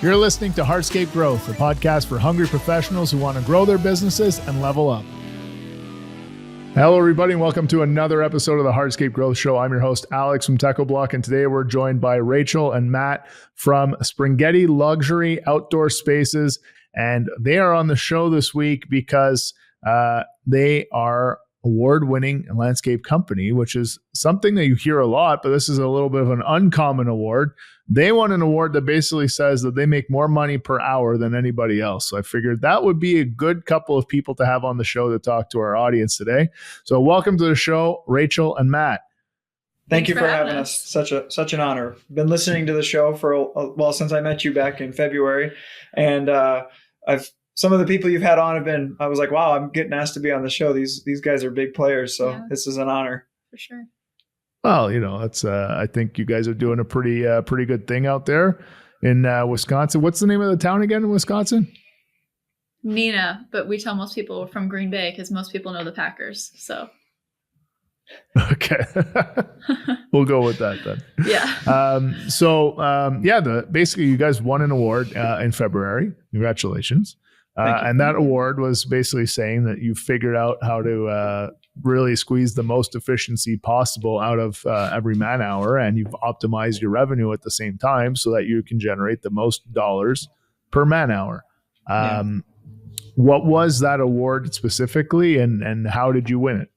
You're listening to Hardscape Growth, a podcast for hungry professionals who want to grow their businesses and level up. Hello, everybody, and welcome to another episode of the Hardscape Growth Show. I'm your host, Alex from TechnoBlock, and today we're joined by Rachel and Matt from Springhetti Luxury Outdoor Spaces, and they are on the show this week because they are award-winning landscape company, which is something that you hear a lot, but this is a little bit of an uncommon award. They won an award that basically says that they make more money per hour than anybody else. So I figured that would be a good couple of people to have on the show to talk to our audience today. So welcome to the show, Rachel and Matt. Thank you for having us. Such an honor. Been listening to the show for since I met you back in February, and some of the people you've had on I was like, wow, I'm getting asked to be on the show. These guys are big players, so yeah. This is an honor for sure. Well, that's I think you guys are doing a pretty good thing out there in Wisconsin. What's the name of the town again in Wisconsin? Neenah, but we tell most people we're from Green Bay because most people know the Packers. So okay, we'll go with that then. Yeah. Basically you guys won an award in February. Congratulations. And that award was basically saying that you figured out how to really squeeze the most efficiency possible out of every man hour, and you've optimized your revenue at the same time so that you can generate the most dollars per man hour. What was that award specifically, and how did you win it?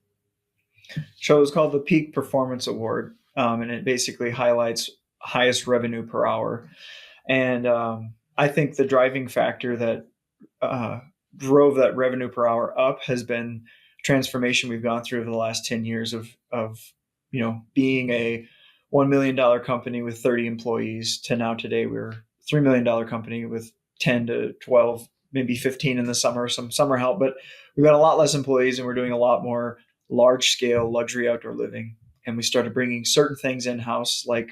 So it was called the Peak Performance Award, and it basically highlights highest revenue per hour. And I think the driving factor that drove that revenue per hour up has been transformation we've gone through over the last 10 years of being a $1 million company with 30 employees to now today we're a $3 million company with 10 to 12, maybe 15 in the summer, some summer help, but we've got a lot less employees and we're doing a lot more large scale luxury outdoor living. And we started bringing certain things in-house, like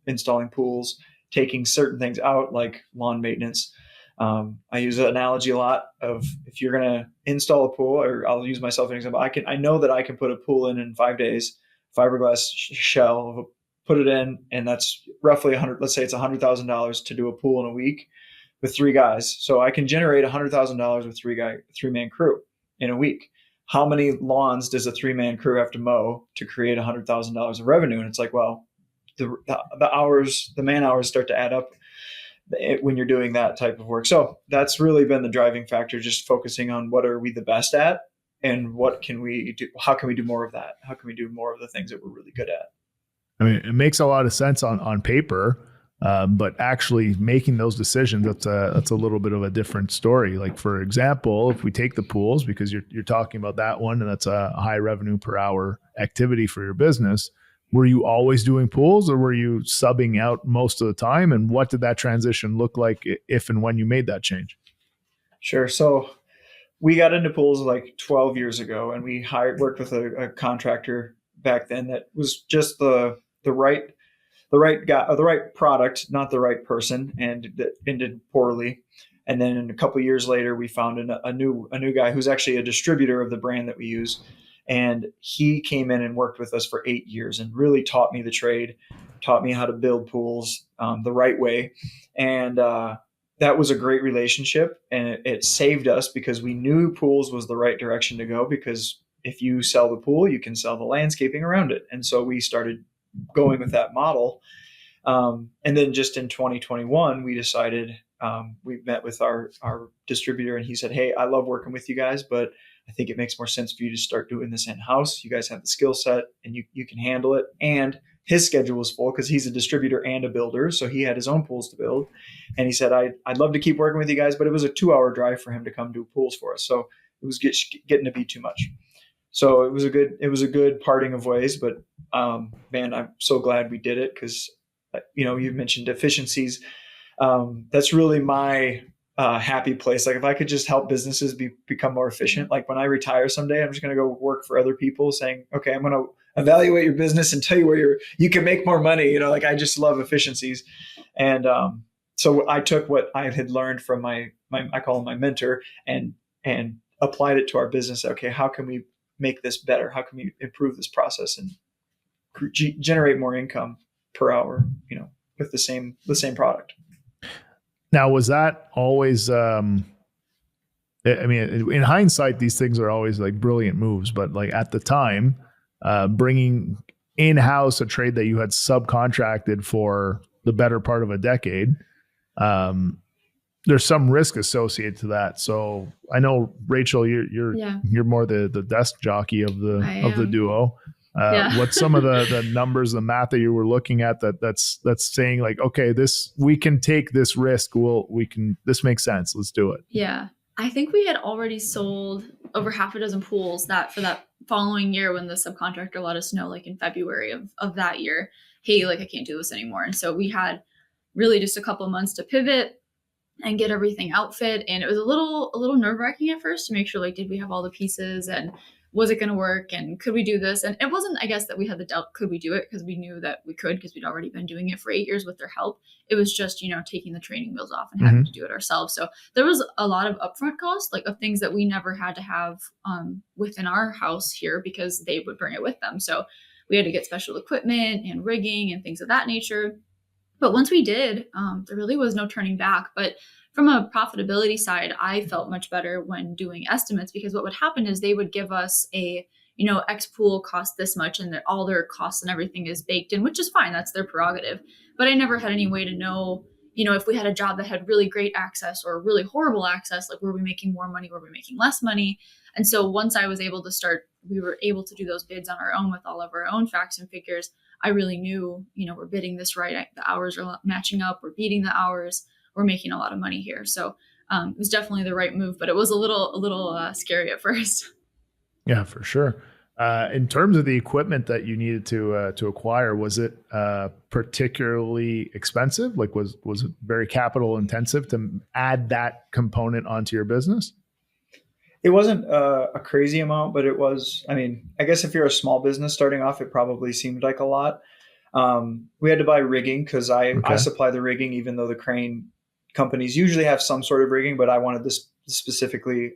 installing pools, taking certain things out, like lawn maintenance. I use an analogy a lot of if you're going to install a pool, or I'll use myself as an example. I know that I can put a pool in 5 days, fiberglass shell, put it in, and that's roughly let's say it's $100,000 to do a pool in a week with 3 guys. So I can generate $100,000 with 3-man crew in a week. How many lawns does a 3-man crew have to mow to create $100,000 of revenue? And it's like, well, the man hours start to add up when you're doing that type of work. So that's really been the driving factor, just focusing on what are we the best at and what can we do? How can we do more of that? How can we do more of the things that we're really good at? I mean, it makes a lot of sense on paper, but actually making those decisions, that's a little bit of a different story. Like, for example, if we take the pools, because you're talking about that one, and that's a high revenue per hour activity for your business. Were you always doing pools, or were you subbing out most of the time? And what did that transition look like if and when you made that change? Sure. So we got into pools like 12 years ago, and we worked with a contractor back then that was just the right guy, or the right product, not the right person, and that ended poorly. And then a couple of years later, we found a new guy who's actually a distributor of the brand that we use. And he came in and worked with us for 8 years and really taught me the trade, taught me how to build pools the right way. And that was a great relationship. And it saved us because we knew pools was the right direction to go, because if you sell the pool, you can sell the landscaping around it. And so we started going with that model. And then just in 2021, we decided, we met with our distributor, and he said, hey, I love working with you guys, but I think it makes more sense for you to start doing this in-house. You guys have the skill set and you can handle it. And his schedule was full because he's a distributor and a builder. So he had his own pools to build. And he said, I'd love to keep working with you guys, but it was a 2-hour drive for him to come do pools for us. So it was getting to be too much. So it was a good parting of ways, but man, I'm so glad we did it because, you mentioned efficiencies. That's really my happy place. Like if I could just help businesses become more efficient, like when I retire someday, I'm just going to go work for other people saying, okay, I'm going to evaluate your business and tell you where you can make more money. Like I just love efficiencies. And so I took what I had learned from my I call him my mentor and applied it to our business. Okay, how can we make this better? How can we improve this process and generate more income per hour, with the same product? Now, was that always, I mean, in hindsight, these things are always like brilliant moves, but like at the time, bringing in-house a trade that you had subcontracted for the better part of a decade, there's some risk associated to that. So I know, Rachel, you're more the desk jockey of the duo. What's some of the numbers, the math that you were looking at that's saying like, okay, we can take this risk. This makes sense. Let's do it. Yeah. I think we had already sold over half a dozen pools that for that following year when the subcontractor let us know, like in February of that year, hey, like I can't do this anymore. And so we had really just a couple of months to pivot and get everything outfit. And it was a little nerve-wracking at first to make sure, like, did we have all the pieces and was it going to work and could we do this? And it wasn't, I guess, that we had the doubt, could we do it? Because we knew that we could, because we'd already been doing it for 8 years with their help. It was just, taking the training wheels off and having to do it ourselves. So there was a lot of upfront cost, like of things that we never had to have within our house here because they would bring it with them. So we had to get special equipment and rigging and things of that nature. But once we did, there really was no turning back. But from a profitability side, I felt much better when doing estimates, because what would happen is they would give us X pool cost this much and all their costs and everything is baked in, which is fine. That's their prerogative. But I never had any way to know, if we had a job that had really great access or really horrible access, like were we making more money? Were we making less money? And so once I was able to start, we were able to do those bids on our own with all of our own facts and figures. I really knew, we're bidding this right. The hours are matching up. We're beating the hours. We're making a lot of money here. So it was definitely the right move, but it was a little scary at first. Yeah, for sure. In terms of the equipment that you needed to acquire, was it particularly expensive? Like, was it very capital intensive to add that component onto your business? It wasn't a crazy amount, but it was. I mean, I guess if you're a small business starting off, it probably seemed like a lot. We had to buy rigging because I supply the rigging, even though the crane companies usually have some sort of rigging, but I wanted this specifically.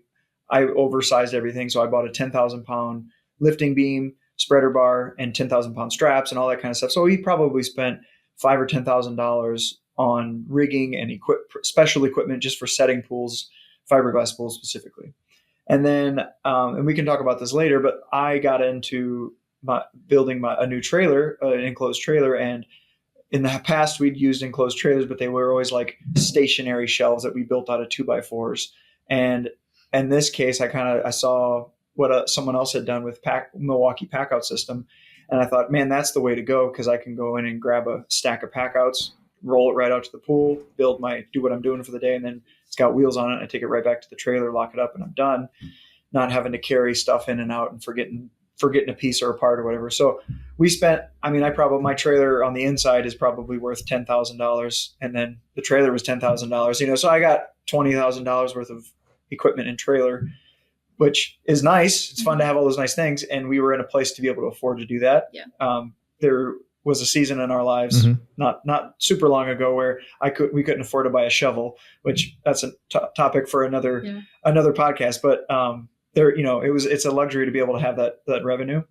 I oversized everything. So I bought a 10,000 pound lifting beam, spreader bar, and 10,000 pound straps and all that kind of stuff. So we probably spent $5,000 or $10,000 on rigging and special equipment just for setting pools, fiberglass pools specifically. And then, and we can talk about this later, but I got into building a new trailer, an enclosed trailer. And in the past, we'd used enclosed trailers, but they were always like stationary shelves that we built out of 2x4s. And in this case, I saw what someone else had done with Milwaukee pack-out system. And I thought, man, that's the way to go, because I can go in and grab a stack of pack-outs, roll it right out to the pool, do what I'm doing for the day, and then it's got wheels on it. I take it right back to the trailer, lock it up, and I'm done. Not having to carry stuff in and out and forgetting a piece or a part or whatever. So we spent, my trailer on the inside is probably worth $10,000, and then the trailer was $10,000, so I got $20,000 worth of equipment and trailer, which is nice. It's fun to have all those nice things. And we were in a place to be able to afford to do that. Yeah. There was a season in our lives, not super long ago, where we couldn't afford to buy a shovel, which that's a topic for another podcast. But it's a luxury to be able to have that revenue.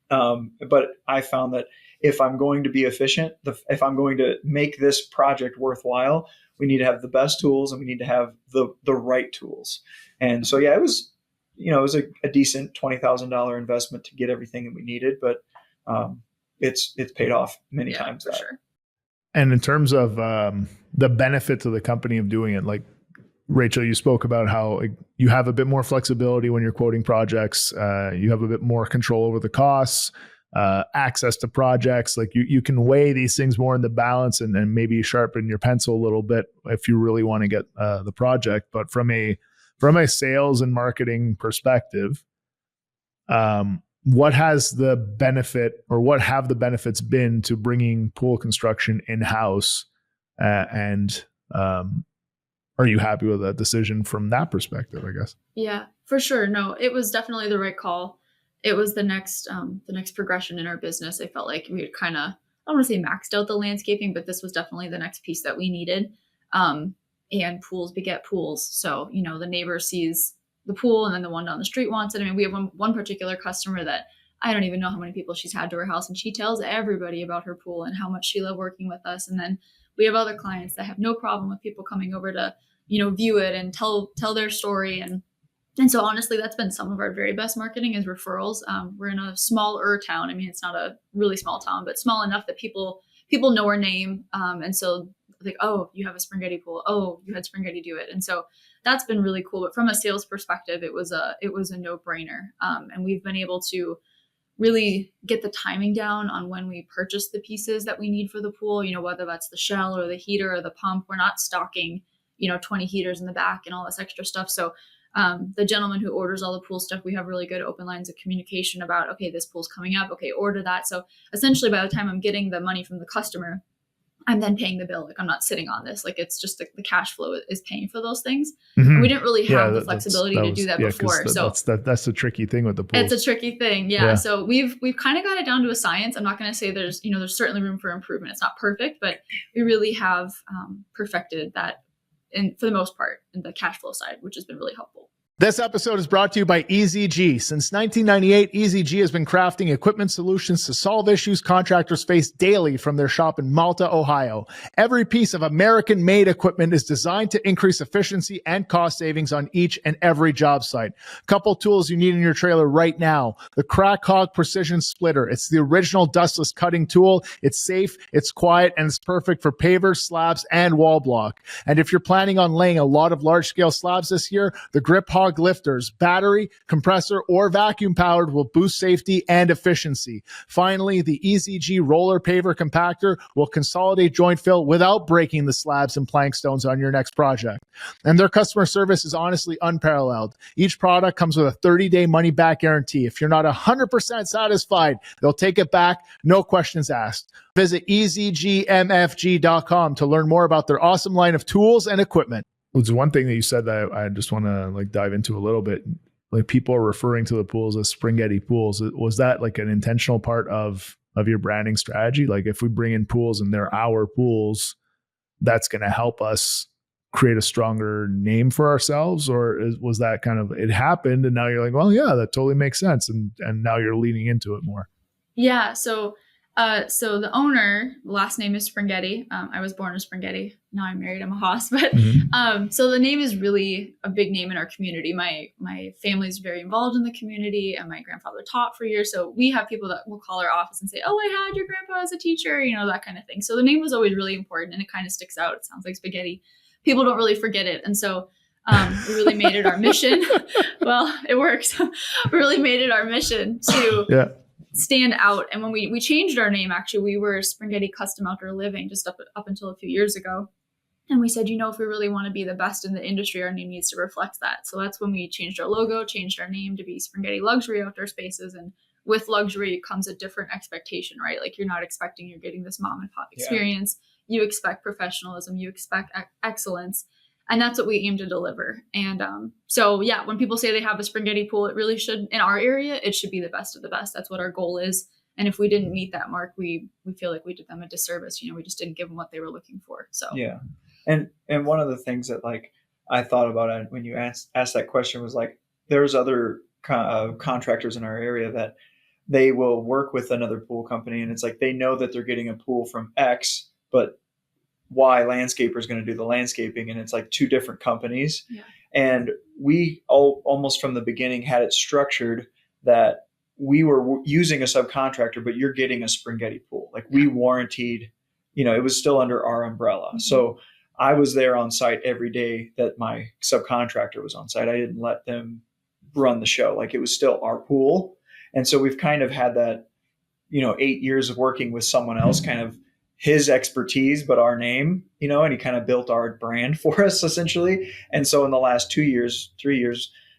But I found that if I'm going to be efficient, if I'm going to make this project worthwhile, we need to have the best tools and we need to have the right tools. And so, it was a decent $20,000 investment to get everything that we needed, but it's paid off many times. For sure. And in terms of the benefit to the company of doing it, like Rachel, you spoke about how you have a bit more flexibility when you're quoting projects. You have a bit more control over the costs, access to projects. Like you can weigh these things more in the balance and maybe sharpen your pencil a little bit if you really want to get the project. But from a sales and marketing perspective, what has the benefit, or what have the benefits been to bringing pool construction in-house? And are you happy with that decision from that perspective, I guess? Yeah, for sure. No, it was definitely the right call. It was the next progression in our business. I felt like we had kind of, I don't want to say maxed out the landscaping, but this was definitely the next piece that we needed. And pools beget pools. So, the neighbor sees the pool and then the one down the street wants it. I mean, we have one particular customer that I don't even know how many people she's had to her house, and she tells everybody about her pool and how much she loved working with us. And then we have other clients that have no problem with people coming over to, view it and tell their story. And so honestly, that's been some of our very best marketing is referrals. We're in a smaller town. I mean, it's not a really small town, but small enough that people know our name. And so like, oh, you have a Springhetti pool. Oh, you had Springhetti do it. And so that's been really cool. But from a sales perspective, it was a no-brainer. And we've been able to really get the timing down on when we purchase the pieces that we need for the pool, whether that's the shell or the heater or the pump. We're not stocking, 20 heaters in the back and all this extra stuff. So the gentleman who orders all the pool stuff, we have really good open lines of communication about, okay, this pool's coming up. Okay, order that. So essentially by the time I'm getting the money from the customer, I'm then paying the bill. Like I'm not sitting on this. Like it's just the cash flow is paying for those things. Mm-hmm. And we didn't really have the flexibility to do that before. So that's the tricky thing with the pool. It's a tricky thing. Yeah. So we've kind of got it down to a science. I'm not going to say there's certainly room for improvement. It's not perfect, but we really have perfected that for the most part in the cash flow side, which has been really helpful. This episode is brought to you by EZG. Since 1998, EZG has been crafting equipment solutions to solve issues contractors face daily from their shop in Malta, Ohio. Every piece of American-made equipment is designed to increase efficiency and cost savings on each and every job site. Couple tools you need in your trailer right now. The Crack Hog Precision Splitter. It's the original dustless cutting tool. It's safe, it's quiet, and it's perfect for pavers, slabs, and wall block. And if you're planning on laying a lot of large-scale slabs this year, the Grip Hog lifters, battery, compressor, or vacuum powered will boost safety and efficiency. Finally, the EZG roller paver compactor will consolidate joint fill without breaking the slabs and plank stones on your next project. And their customer service is honestly unparalleled. Each product comes with a 30-day money-back guarantee. If you're not 100% satisfied, they'll take it back, no questions asked. Visit ezgmfg.com to learn more about their awesome line of tools and equipment. It's one thing that you said that I just want to dive into a little bit. Like people are referring to the pools as Springhetti pools. Was that like an intentional part of your branding strategy? Like if we bring in pools and they're our pools, that's going to help us create a stronger name for ourselves? Or was that kind of, it happened and now you're like, well, yeah, that totally makes sense. And now you're leaning into it more. Yeah. So the owner, last name is Springhetti. I was born a Springhetti. Now I'm married. I'm a Haas. But so the name is really a big name in our community. My family is very involved in the community, and my grandfather taught for years. So we have people that will call our office and say, "Oh, I had your grandpa as a teacher," that kind of thing. So the name was always really important, and it kind of sticks out. It sounds like spaghetti. People don't really forget it, and so we really made it our mission. Well, it works. We really made it our mission to stand out. And when we changed our name, actually, we were Springhetti Custom Outdoor Living just up until a few years ago. And we said, if we really want to be the best in the industry, our name needs to reflect that. So that's when we changed our logo, changed our name to be Springhetti Luxury Outdoor Spaces. And with luxury comes a different expectation, right? Like you're not expecting you're getting this mom and pop experience. You expect professionalism, you expect excellence. And that's what we aim to deliver. And when people say they have a Springhetti pool, it really should, in our area, it should be the best of the best. That's what our goal is. And if we didn't meet that mark, we feel like we did them a disservice. We just didn't give them what they were looking for. So yeah. And one of the things that I thought about when you asked that question was there's other contractors in our area that they will work with another pool company, and it's they know that they're getting a pool from X, but Y landscaper is going to do the landscaping, and it's two different companies. Yeah. And we almost from the beginning had it structured that we were using a subcontractor, but you're getting a Springhetti pool. We warranted, it was still under our umbrella. Mm-hmm. So I was there on site every day that my subcontractor was on site. I didn't let them run the show. It was still our pool. And so we've kind of had that, 8 years of working with someone else, kind of his expertise, but our name, and he kind of built our brand for us essentially. And so in the last 3 years,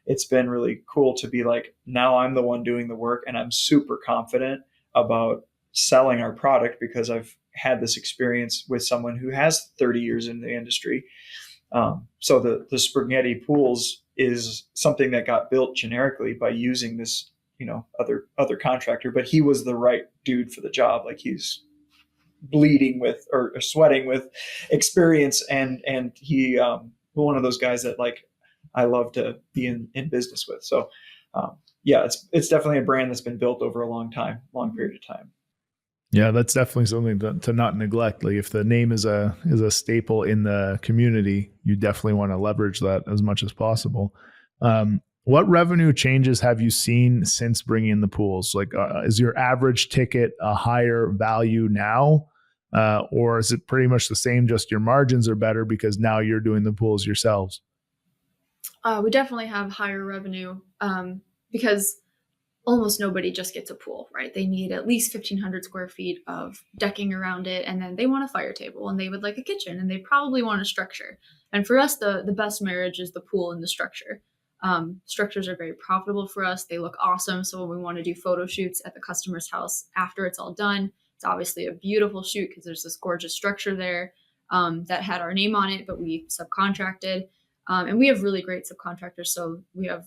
it's been really cool to be now I'm the one doing the work, and I'm super confident about selling our product because I've had this experience with someone who has 30 years in the industry. So the Springhetti pools is something that got built generically by using this, other contractor, but he was the right dude for the job. He's bleeding with or sweating with experience, and he one of those guys that I love to be in business with. So it's definitely a brand that's been built over a long period of time. Yeah, that's definitely something to not neglect. Like if the name is a staple in the community, you definitely want to leverage that as much as possible. What revenue changes have you seen since bringing in the pools? Like, is your average ticket a higher value now, or is it pretty much the same? Just your margins are better because now you're doing the pools yourselves. We definitely have higher revenue because almost nobody just gets a pool, right? They need at least 1,500 square feet of decking around it, and then they want a fire table, and they would like a kitchen, and they probably want a structure. And for us, the best marriage is the pool and the structure. Structures are very profitable for us. They look awesome. So when we want to do photo shoots at the customer's house after it's all done, it's obviously a beautiful shoot because there's this gorgeous structure there that had our name on it, but we subcontracted. And we have really great subcontractors, so we have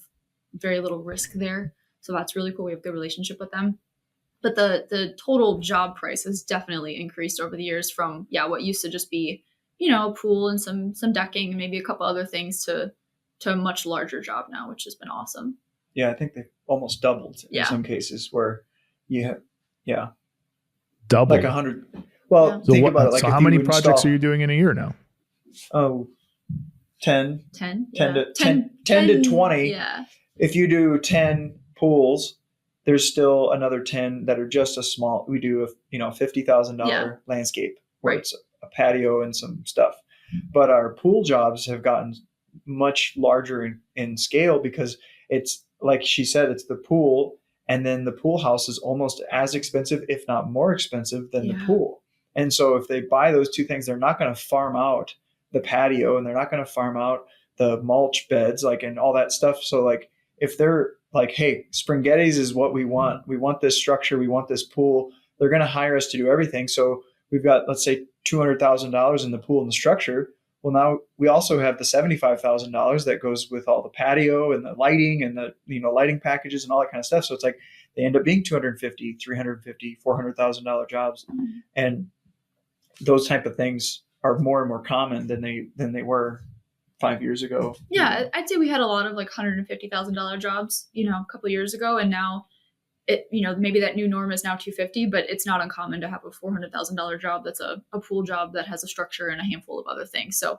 very little risk there. So that's really cool. We have a good relationship with them. But the total job price has definitely increased over the years from what used to just be, a pool and some decking and maybe a couple other things to a much larger job now, which has been awesome. Yeah, I think they've almost doubled in some cases where you have double like 100. Well, so think about it. Like so how many projects are you doing in a year now? Oh, 10 to 20. Yeah. If you do 10 pools, there's still another 10 that are just a small. We do a $50,000 landscape where it's a patio and some stuff. But our pool jobs have gotten much larger in scale because it's like she said, it's the pool, and then the pool house is almost as expensive, if not more expensive than the pool. And so if they buy those two things, they're not going to farm out the patio, and they're not going to farm out the mulch beds, like, and all that stuff. So like, if they're like, hey, Springhetti's is what we want this structure, we want this pool, they're going to hire us to do everything. So we've got, let's say, $200,000 in the pool and the structure. Well, now we also have the $75,000 that goes with all the patio and the lighting and the lighting packages and all that kind of stuff. So it's like they end up being $250,000, $350,000, $400,000 jobs, and those type of things are more and more common than they were 5 years ago. Yeah, I'd say we had a lot of like $150,000 jobs, a couple of years ago, and now it, maybe that new norm is now 250, but it's not uncommon to have a $400,000 job that's a pool job that has a structure and a handful of other things. So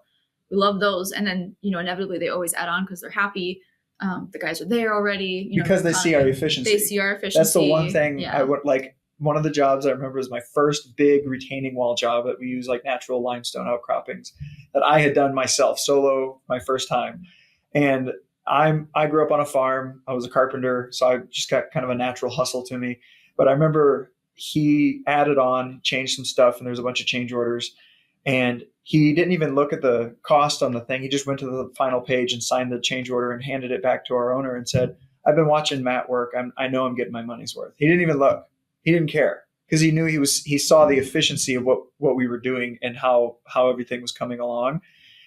we love those, and then inevitably they always add on because they're happy. The guys are there already because they see our efficiency. They see our efficiency. That's the one thing I would like. One of the jobs I remember was my first big retaining wall job that we use like natural limestone outcroppings that I had done myself solo my first time. And I grew up on a farm. I was a carpenter, so I just got kind of a natural hustle to me. But I remember he added on, changed some stuff, and there's a bunch of change orders. And he didn't even look at the cost on the thing. He just went to the final page and signed the change order and handed it back to our owner and said, "I've been watching Matt work. I know I'm getting my money's worth." He didn't even look. He didn't care because he knew he saw the efficiency of what we were doing and how everything was coming along.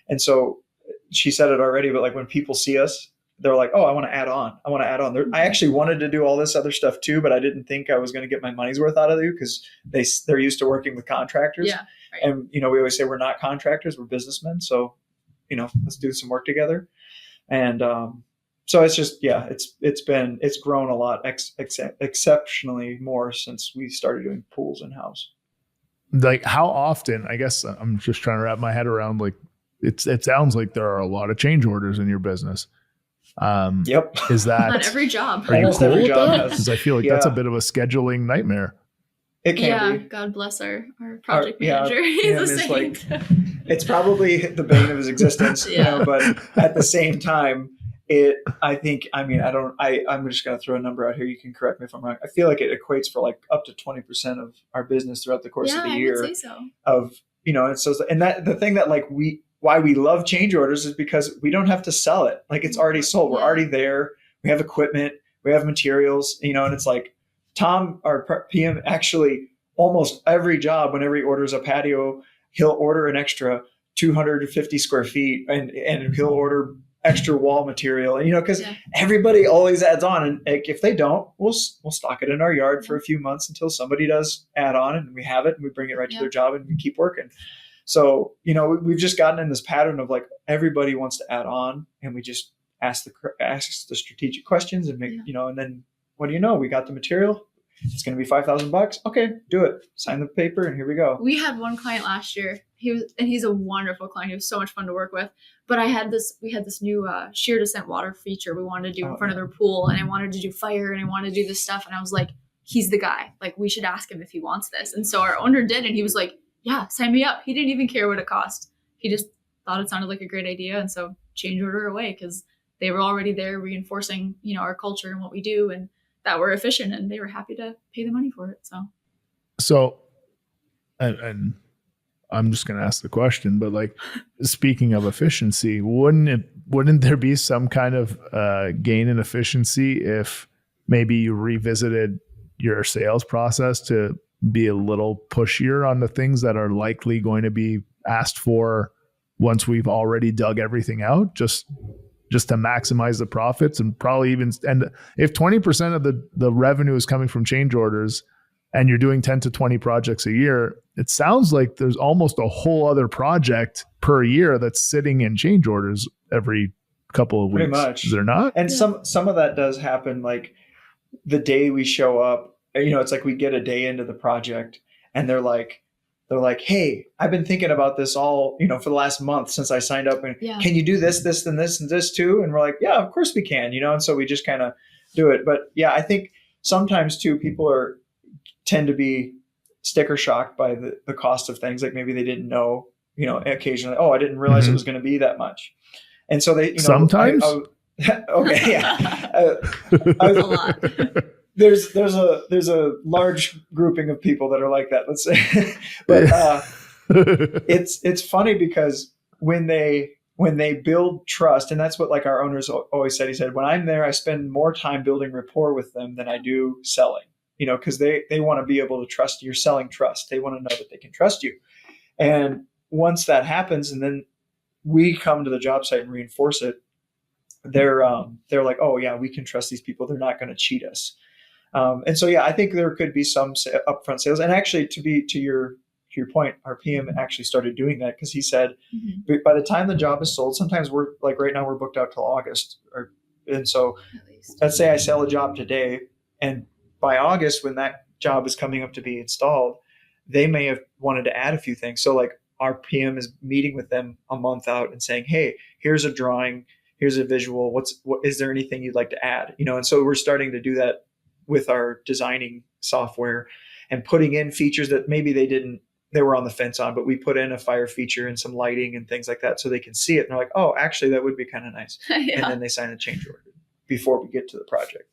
And so she said it already, but like when people see us, they're like, "Oh, I want to add on. I want to add on." I actually wanted to do all this other stuff too, but I didn't think I was going to get my money's worth out of it because they're used to working with contractors. Yeah. Right. And, we always say we're not contractors, we're businessmen. So, let's do some work together. And, so it's just, it's grown a lot, exceptionally more since we started doing pools in house. Like how often, I guess I'm just trying to wrap my head around, like it sounds like there are a lot of change orders in your business. Yep. Is that on every job? Are Almost you cool every with job that? Because I feel like that's a bit of a scheduling nightmare. It can be. God bless our project manager. He's a saint. It's probably the bane of his existence, but at the same time, I'm just going to throw a number out here. You can correct me if I'm wrong. I feel like it equates for like up to 20% of our business throughout the course of the year. I would say so. And that the thing that like why we love change orders is because we don't have to sell it. Like it's already sold. We're already there. We have equipment, we have materials, and it's like Tom, our PM, actually almost every job, whenever he orders a patio, he'll order an extra 250 square feet and he'll order extra wall material, because everybody always adds on. And if they don't, we'll stock it in our yard for a few months until somebody does add on and we have it and we bring it right to their job and we keep working. So, we've just gotten in this pattern of like, everybody wants to add on and we just ask the strategic questions and make, and then what do you know? We got the material. It's going to be $5,000. Okay, do it. Sign the paper, and here we go. We had one client last year. He's a wonderful client. He was so much fun to work with. But we had this new sheer descent water feature we wanted to do in front of their pool, and I wanted to do fire, and I wanted to do this stuff, and I was like, he's the guy. Like, we should ask him if he wants this. And so our owner did, and he was like, yeah, sign me up. He didn't even care what it cost. He just thought it sounded like a great idea, and so change order away, because they were already there reinforcing, our culture and what we do, and that we're efficient, and they were happy to pay the money for it. So, and I'm just going to ask the question, but like, speaking of efficiency, wouldn't there be some kind of gain in efficiency if maybe you revisited your sales process to be a little pushier on the things that are likely going to be asked for once we've already dug everything out, just to maximize the profits, and probably even, and if 20% of the revenue is coming from change orders and you're doing 10 to 20 projects a year, it sounds like there's almost a whole other project per year that's sitting in change orders every couple of weeks. Pretty much. Is there not? And some of that does happen, like the day we show up, it's like we get a day into the project and they're like, hey, I've been thinking about this all, for the last month since I signed up, and can you do this, this, and this, and this too? And we're like, yeah, of course we can, and so we just kind of do it. But yeah, I think sometimes too, people tend to be sticker shocked by the cost of things. Like maybe they didn't know, occasionally, oh, I didn't realize it was going to be that much. And so they, sometimes, okay, yeah, a lot. There's a large grouping of people that are like that, let's say. But it's funny because when they build trust, and that's what like our owners always said. He said, when I'm there, I spend more time building rapport with them than I do selling. Because they want to be able to trust you. You're selling trust. They want to know that they can trust you. And once that happens, and then we come to the job site and reinforce it, they're like, oh yeah, we can trust these people. They're not going to cheat us. And so, yeah, I think there could be some upfront sales. And actually, to your point, our PM actually started doing that, because he said, by the time the job is sold, sometimes we're like, right now we're booked out till August. And so let's say I sell a job today, and by August, when that job is coming up to be installed, they may have wanted to add a few things. So like our PM is meeting with them a month out and saying, hey, here's a drawing, here's a visual. What is there anything you'd like to add? And so we're starting to do that with our designing software and putting in features that maybe they were on the fence on, but we put in a fire feature and some lighting and things like that so they can see it. And they're like, oh, actually that would be kind of nice. Yeah. And then they sign a change order before we get to the project.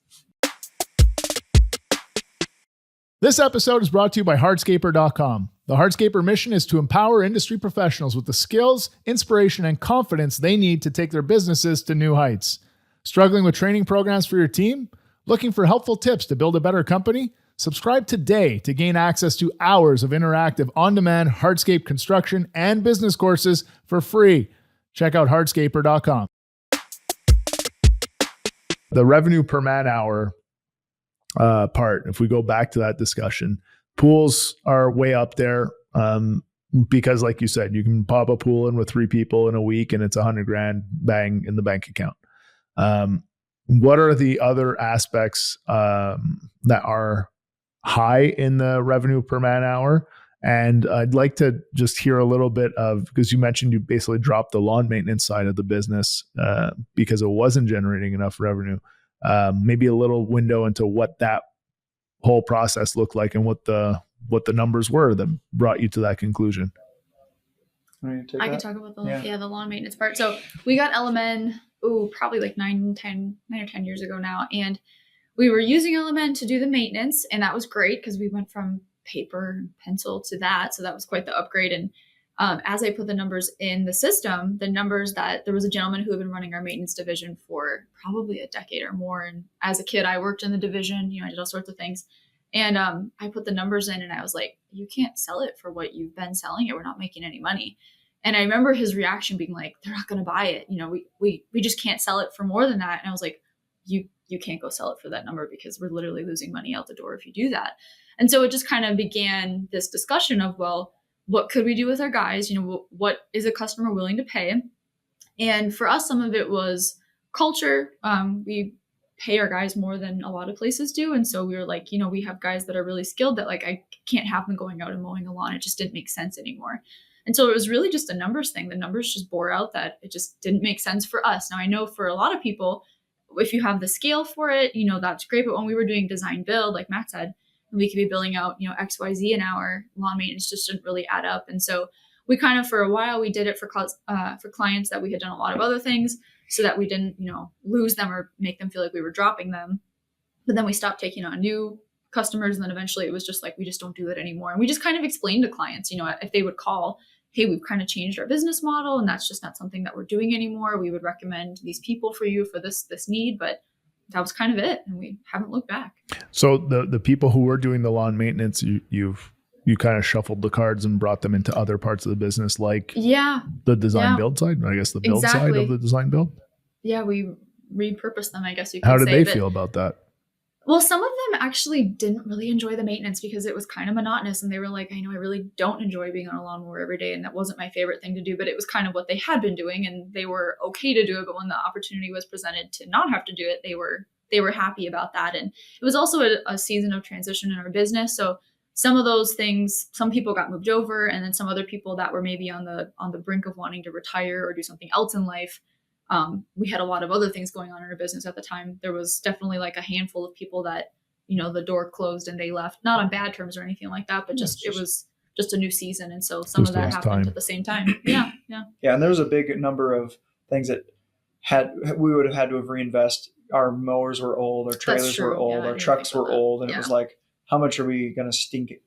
This episode is brought to you by hardscaper.com. The Hardscaper mission is to empower industry professionals with the skills, inspiration, and confidence they need to take their businesses to new heights. Struggling with training programs for your team? Looking for helpful tips to build a better company? Subscribe today to gain access to hours of interactive on-demand hardscape construction and business courses for free. Check out hardscaper.com. The revenue per man hour part, if we go back to that discussion, pools are way up there because, like you said, you can pop a pool in with 3 people in a week and it's $100,000 bang in the bank account. What are the other aspects that are high in the revenue per man hour? And I'd like to just hear a little bit of, because you mentioned you basically dropped the lawn maintenance side of the business because it wasn't generating enough revenue. Maybe a little window into what that whole process looked like and what the numbers were that brought you to that conclusion. I can talk about the lawn maintenance part. So we got LMN, probably like 9 or 10 years ago now. And we were using LMN to do the maintenance. And that was great because we went from paper and pencil to that. So that was quite the upgrade. And as I put the numbers in the system, the numbers that there was a gentleman who had been running our maintenance division for probably a decade or more. And as a kid, I worked in the division, I did all sorts of things. And I put the numbers in and I was like, you can't sell it for what you've been selling it. We're not making any money. And I remember his reaction being like, they're not going to buy it. We just can't sell it for more than that. And I was like, you can't go sell it for that number because we're literally losing money out the door if you do that. And so it just kind of began this discussion of, well, what could we do with our guys? What is a customer willing to pay? And for us, some of it was culture. We pay our guys more than a lot of places do. And so we were like, we have guys that are really skilled that like I can't have them going out and mowing a lawn. It just didn't make sense anymore. And so it was really just a numbers thing. The numbers just bore out that it just didn't make sense for us. Now I know for a lot of people, if you have the scale for it, that's great. But when we were doing design build, like Matt said, we could be billing out, XYZ an hour, lawn maintenance just didn't really add up. And so we kind of, for a while, we did it for clients that we had done a lot of other things so that we didn't, lose them or make them feel like we were dropping them. But then we stopped taking on new customers. And then eventually it was just like, we just don't do that anymore. And we just kind of explained to clients, if they would call, hey, we've kind of changed our business model and that's just not something that we're doing anymore. We would recommend these people for you for this need, but that was kind of it. And we haven't looked back. So the people who were doing the lawn maintenance, you kind of shuffled the cards and brought them into other parts of the business, like the design build side, I guess the build side of the design build. Yeah, we repurposed them, I guess you could say. How did they feel about that? Well, some of them actually didn't really enjoy the maintenance because it was kind of monotonous. And they were like, I really don't enjoy being on a lawnmower every day. And that wasn't my favorite thing to do, but it was kind of what they had been doing and they were okay to do it. But when the opportunity was presented to not have to do it, they were happy about that. And it was also a season of transition in our business. So some of those things, some people got moved over and then some other people that were maybe on the brink of wanting to retire or do something else in life. We had a lot of other things going on in our business at the time. There was definitely like a handful of people that, the door closed and they left, not on bad terms or anything like that, but it was just a new season. And so some of that happened at the same time. Yeah. And there was a big number of things that we would have had to have reinvest. Our mowers were old, our trailers were old, our trucks were old. And it was like, how much are we going to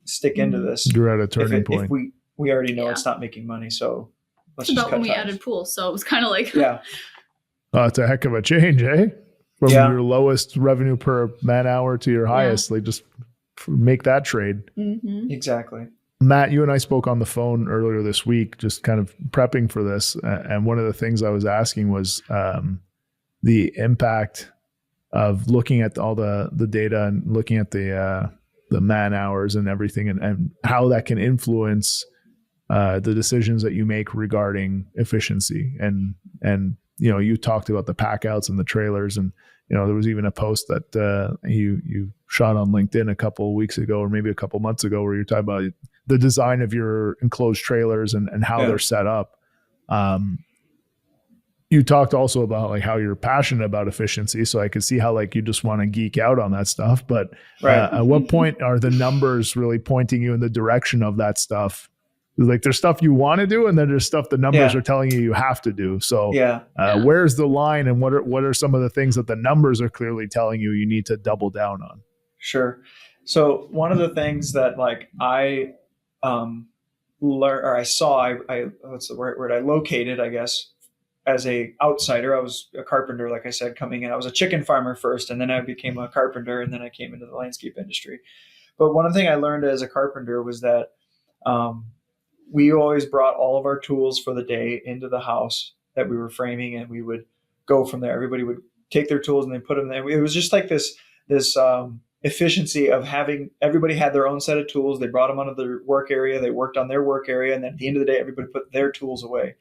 stick into this? You're at a turning point. If we already know it's not making money. So it's about when we added pools. So it was kind of like, it's a heck of a change, eh? From your lowest revenue per man hour to your highest, like just make that trade. Mm-hmm. Exactly. Matt, you and I spoke on the phone earlier this week, just kind of prepping for this. And one of the things I was asking was the impact of looking at all the data and looking at the man hours and everything and how that can influence the decisions that you make regarding efficiency. And you talked about the pack outs and the trailers. And, there was even a post that you shot on LinkedIn a couple of weeks ago, or maybe a couple months ago, where you're talking about the design of your enclosed trailers and how they're set up. You talked also about like how you're passionate about efficiency. So I could see how like you just want to geek out on that stuff. But at what point are the numbers really pointing you in the direction of that stuff? Like there's stuff you want to do, and then there's stuff the numbers are telling you have to do. So where's the line, and what are some of the things that the numbers are clearly telling you need to double down on? Sure. So one of the things that like I learned, or I saw, what's the word? I located, I guess, as a outsider. I was a carpenter, like I said, coming in. I was a chicken farmer first, and then I became a carpenter, and then I came into the landscape industry. But one thing I learned as a carpenter was that we always brought all of our tools for the day into the house that we were framing, and we would go from there. Everybody would take their tools and they put them there. It was just like this efficiency of having everybody had their own set of tools. They brought them onto their work area. They worked on their work area, and then at the end of the day, everybody put their tools away.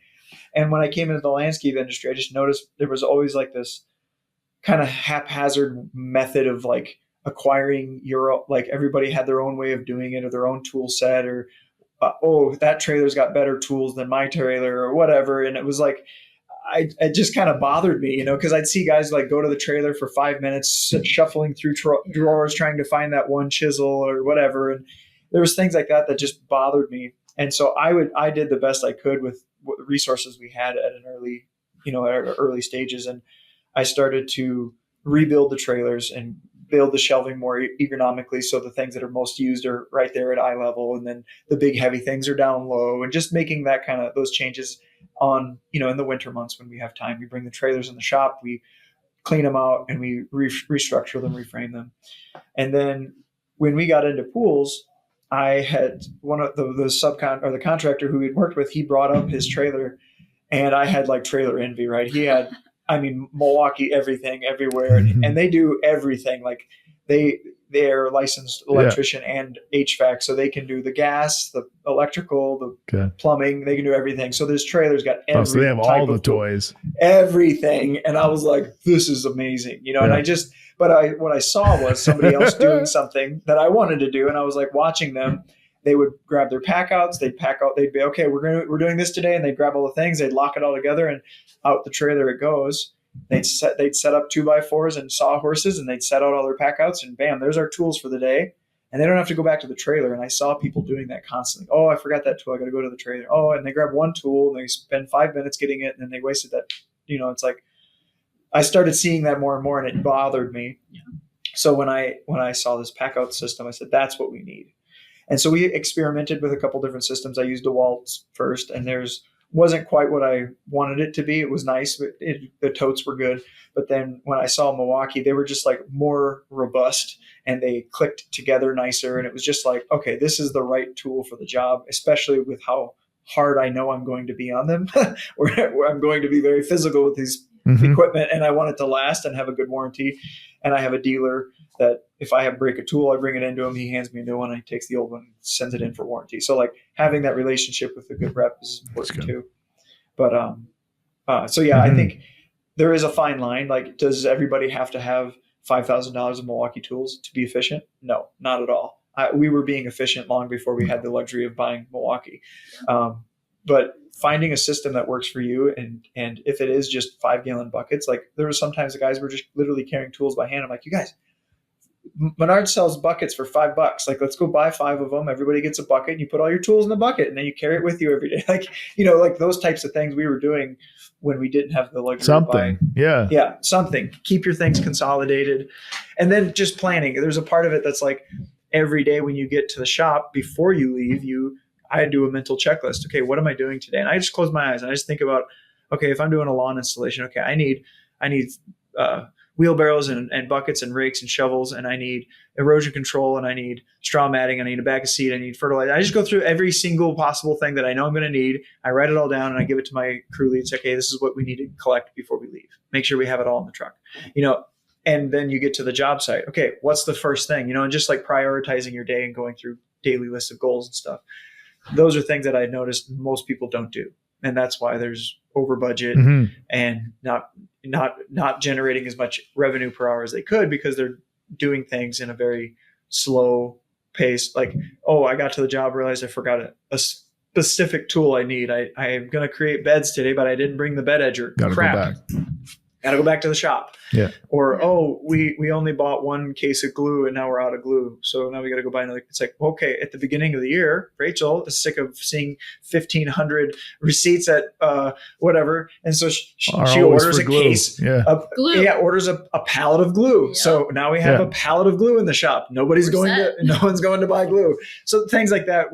And when I came into the landscape industry, I just noticed there was always like this kind of haphazard method of like acquiring like everybody had their own way of doing it, or their own tool set, or that trailer's got better tools than my trailer, or whatever. And it was like, it just kind of bothered me, because I'd see guys like go to the trailer for 5 minutes, shuffling through drawers, trying to find that one chisel or whatever. And there was things like that just bothered me. And so I did the best I could with what resources we had at an early stages. And I started to rebuild the trailers and build the shelving more ergonomically. So the things that are most used are right there at eye level. And then the big heavy things are down low, and just making that those changes on, in the winter months when we have time. We bring the trailers in the shop, we clean them out, and we restructure them, reframe them. And then when we got into pools, I had one of the contractor who we'd worked with, he brought up his trailer, and I had like trailer envy, right? He had, Milwaukee, everything, everywhere. And they do everything. Like they're licensed electrician and HVAC, so they can do the gas, the electrical, the plumbing. They can do everything. So this trailer's got every so they have type all the of tool, toys, everything. And I was like, this is amazing, you know. And what I saw was somebody else doing something that I wanted to do, and I was like watching them. They would grab their pack outs, they'd pack out, they'd be, okay, we're doing this today, and they'd grab all the things, they'd lock it all together, and out the trailer it goes. They'd set up 2x4s and sawhorses, and they'd set out all their pack outs, and bam, there's our tools for the day. And they don't have to go back to the trailer. And I saw people doing that constantly. Oh, I forgot that tool. I got to go to the trailer. Oh, and they grab one tool and they spend 5 minutes getting it, and then they wasted that. You know, it's like I started seeing that more and more, and it bothered me. Yeah. So when I saw this pack out system, I said, that's what we need. And so we experimented with a couple different systems. I used DeWalt first, and wasn't quite what I wanted it to be. It was nice, but the totes were good. But then when I saw Milwaukee, they were just like more robust, and they clicked together nicer. And it was just like, okay, this is the right tool for the job, especially with how hard I know I'm going to be on them, where I'm going to be very physical with these equipment, and I want it to last and have a good warranty. And I have a dealer that if I break a tool, I bring it into him, he hands me a new one, he takes the old one, sends it in for warranty. So like having that relationship with a good rep is important too. But so yeah, I think there is a fine line. Like, does everybody have to have $5,000 of Milwaukee tools to be efficient? No, not at all. We were being efficient long before we had the luxury of buying Milwaukee. But finding a system that works for you, and if it is just 5-gallon buckets, like there were sometimes the guys were just literally carrying tools by hand. I'm like, you guys, Menard sells buckets for $5. Like, let's go buy 5 of them. Everybody gets a bucket, and you put all your tools in the bucket, and then you carry it with you every day. Like, you know, like those types of things we were doing when we didn't have the luxury. Something. Yeah. Something. Keep your things consolidated. And then just planning. There's a part of it that's like every day when you get to the shop, before you leave, I do a mental checklist. Okay, what am I doing today? And I just close my eyes and I just think about, okay, if I'm doing a lawn installation, okay, I need wheelbarrows and buckets and rakes and shovels, and I need erosion control, and I need straw matting, I need a bag of seed, I need fertilizer. I just go through every single possible thing that I know I'm going to need. I write it all down and I give it to my crew leads. Okay, this is what we need to collect before we leave. Make sure we have it all in the truck. You know, and then you get to the job site. Okay, what's the first thing? You know, and just like prioritizing your day and going through daily list of goals and stuff. Those are things that I noticed most people don't do. And that's why there's over budget and not generating as much revenue per hour as they could, because they're doing things in a very slow pace. Like, oh, I got to the job, realized I forgot a specific tool I need. I am going to create beds today, but I didn't bring the bed edger. Got to go back to the shop. Yeah. Or, oh, we only bought 1 case of glue and now we're out of glue. So now we got to go buy another. It's like, okay, at the beginning of the year, Rachel is sick of seeing 1,500 receipts at whatever. And so she orders a case of glue. Yeah, orders a pallet of glue. Yep. So now we have a pallet of glue in the shop. No one's going to buy glue. So things like that,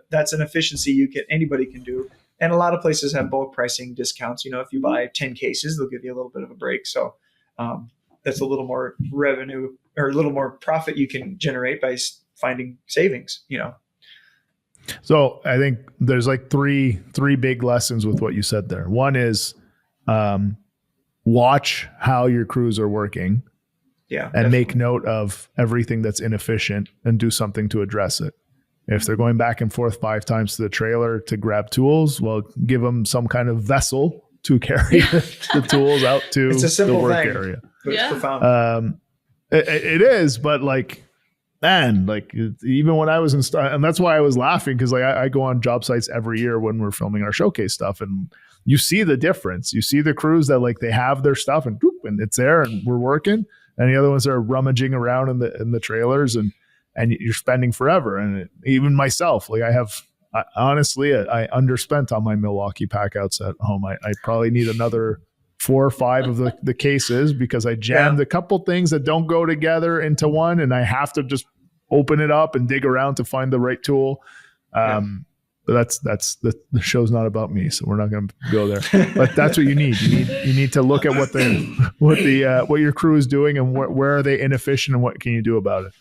that's an efficiency anybody can do. And a lot of places have bulk pricing discounts. You know, if you buy 10 cases, they'll give you a little bit of a break. So that's a little more revenue or a little more profit you can generate by finding savings, you know. So I think there's like three big lessons with what you said there. One is watch how your crews are working. Yeah. And definitely. Make note of everything that's inefficient and do something to address it. If they're going back and forth 5 times to the trailer to grab tools, well, give them some kind of vessel to carry the tools out to the work area. But it's profound. It is, but like, man, like even when I was and that's why I was laughing, because like I go on job sites every year when we're filming our showcase stuff, and you see the difference. You see the crews that like they have their stuff and it's there and we're working, and the other ones are rummaging around in the trailers and you're spending forever. And even myself, like I honestly underspent on my Milwaukee packouts at home. I probably need another 4 or 5 of the cases, because I jammed a couple things that don't go together into one, and I have to just open it up and dig around to find the right tool. But that's the show's not about me, so we're not going to go there. But that's what you need. You need to look at what your crew is doing and where are they inefficient and what can you do about it.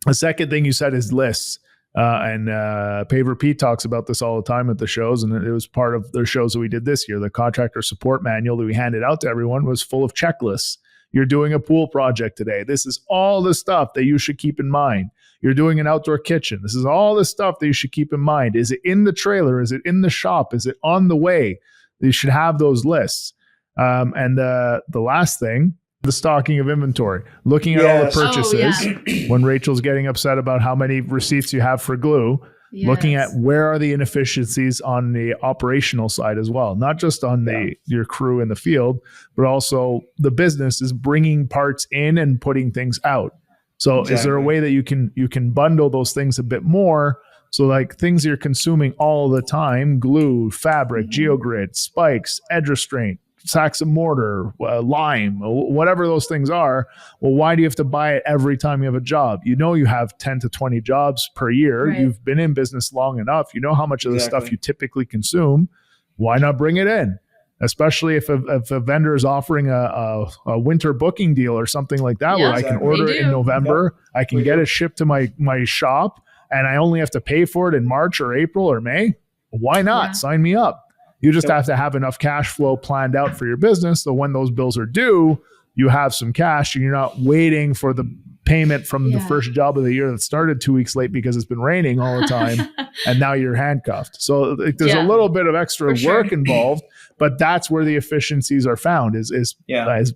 The second thing you said is lists. And Paver Pete talks about this all the time at the shows, and it was part of their shows that we did this year. The contractor support manual that we handed out to everyone was full of checklists. You're doing a pool project today. This is all the stuff that you should keep in mind. You're doing an outdoor kitchen. This is all the stuff that you should keep in mind. Is it in the trailer? Is it in the shop? Is it on the way? You should have those lists. And the last thing, the stocking of inventory, looking at all the purchases. When Rachel's getting upset about how many receipts you have for glue, looking at where are the inefficiencies on the operational side as well, not just on your crew in the field, but also the business is bringing parts in and putting things out. So is there a way that you can bundle those things a bit more? So like things you're consuming all the time, glue, fabric, geogrid, spikes, edge restraint, sacks of mortar, lime, whatever those things are. Well, why do you have to buy it every time you have a job? You know, you have 10 to 20 jobs per year. Right. You've been in business long enough. You know how much of the stuff you typically consume. Why not bring it in? Especially if a vendor is offering a winter booking deal or something like that, where I can order it in November, I can get it shipped to my shop, and I only have to pay for it in March or April or May. Why not? Sign me up. You just have to have enough cash flow planned out for your business, so when those bills are due, you have some cash and you're not waiting for the payment from the first job of the year that started 2 weeks late because it's been raining all the time and now you're handcuffed. So there's a little bit of extra work involved, but that's where the efficiencies are found is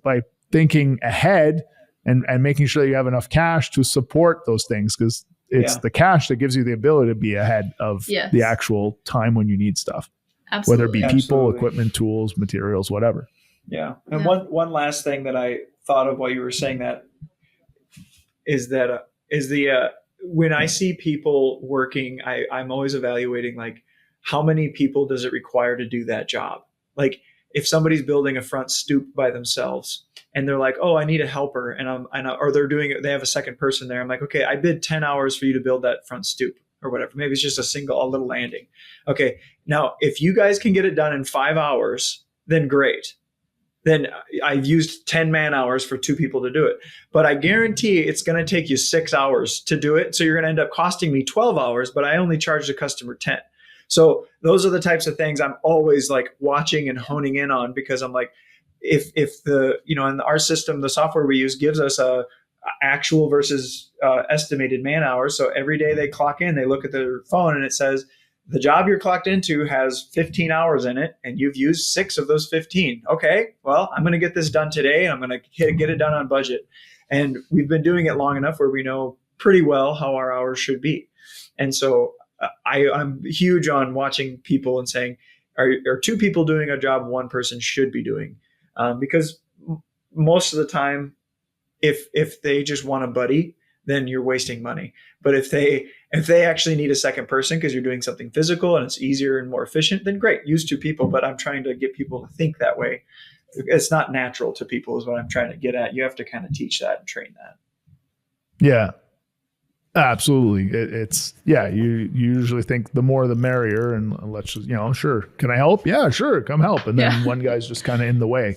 by thinking ahead and making sure you have enough cash to support those things, because it's the cash that gives you the ability to be ahead of the actual time when you need stuff. Absolutely. Whether it be people, equipment, tools, materials, whatever. Yeah. And one last thing that I thought of while you were saying that is when I see people working, I'm always evaluating like how many people does it require to do that job? Like if somebody's building a front stoop by themselves and they're like, oh, I need a helper, or they have a second person there. I'm like, okay, I bid 10 hours for you to build that front stoop or whatever. Maybe it's just a little landing. Okay. Now, if you guys can get it done in 5 hours, then great. Then I've used 10 man hours for 2 people to do it. But I guarantee it's going to take you 6 hours to do it. So you're going to end up costing me 12 hours, but I only charge the customer 10. So those are the types of things I'm always like watching and honing in on, because I'm like, if in our system, the software we use gives us a actual versus estimated man hours. So every day they clock in, they look at their phone and it says, the job you're clocked into has 15 hours in it and you've used 6 of those 15. Okay, well, I'm going to get this done today and I'm going to get it done on budget. And we've been doing it long enough where we know pretty well how our hours should be. And so I'm huge on watching people and saying, are 2 people doing a job one person should be doing? Because most of the time, if they just want a buddy, then you're wasting money. But if they actually need a second person because you're doing something physical and it's easier and more efficient, then great, use 2 people. But I'm trying to get people to think that way. It's not natural to people is what I'm trying to get at. You have to kind of teach that and train that. Yeah, absolutely. You usually think the more the merrier, and let's just, sure. Can I help? Yeah, sure. Come help. And then one guy's just kind of in the way.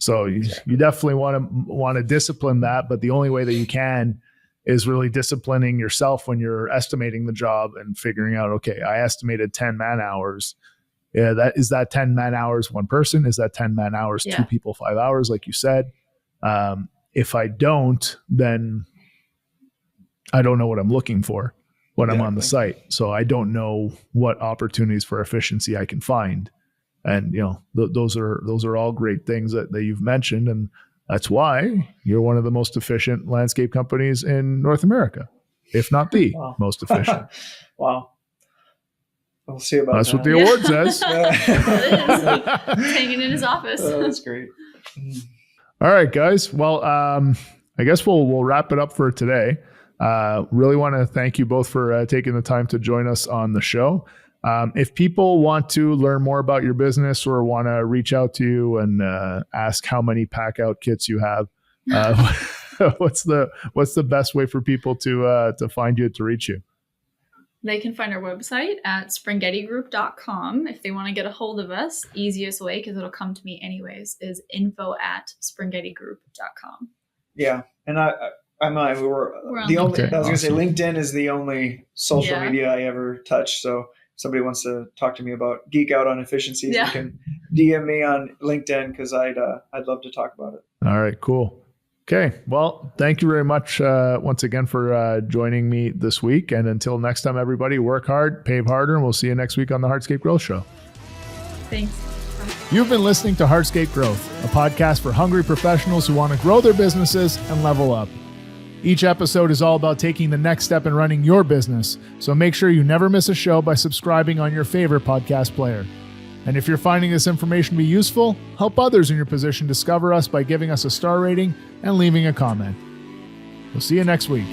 So you definitely want to discipline that. But the only way that you can is really disciplining yourself when you're estimating the job and figuring out, okay, I estimated 10 man hours. Yeah, that 10 man hours one person? Is that 10 man hours 2 people 5 hours, like you said? If I don't, then I don't know what I'm looking for when I'm on the site. So I don't know what opportunities for efficiency I can find. And those are all great things that you've mentioned, and that's why you're one of the most efficient landscape companies in North America, if not the most efficient. Wow. We'll see about that's that. What the award says. He's hanging in his office. Oh, that's great. All right, guys. Well, I guess we'll wrap it up for today. Really want to thank you both for taking the time to join us on the show. If people want to learn more about your business or want to reach out to you and ask how many pack out kits you have, what's the best way for people to find you, to reach you? They can find our website at springhettigroup.com. If they want to get a hold of us, easiest way, because it'll come to me anyways, is info@springhettigroup.com. Yeah. And we're the only, I was going to say LinkedIn is the only social media I ever touch. So if somebody wants to talk to me about geek out on efficiencies, you can DM me on LinkedIn, because I'd love to talk about it. All right, cool. Okay. Well, thank you very much once again for joining me this week. And until next time, everybody, work hard, pave harder, and we'll see you next week on the Hardscape Growth Show. Thanks. You've been listening to Hardscape Growth, a podcast for hungry professionals who want to grow their businesses and level up. Each episode is all about taking the next step in running your business, so make sure you never miss a show by subscribing on your favorite podcast player. And if you're finding this information to be useful, help others in your position discover us by giving us a star rating and leaving a comment. We'll see you next week.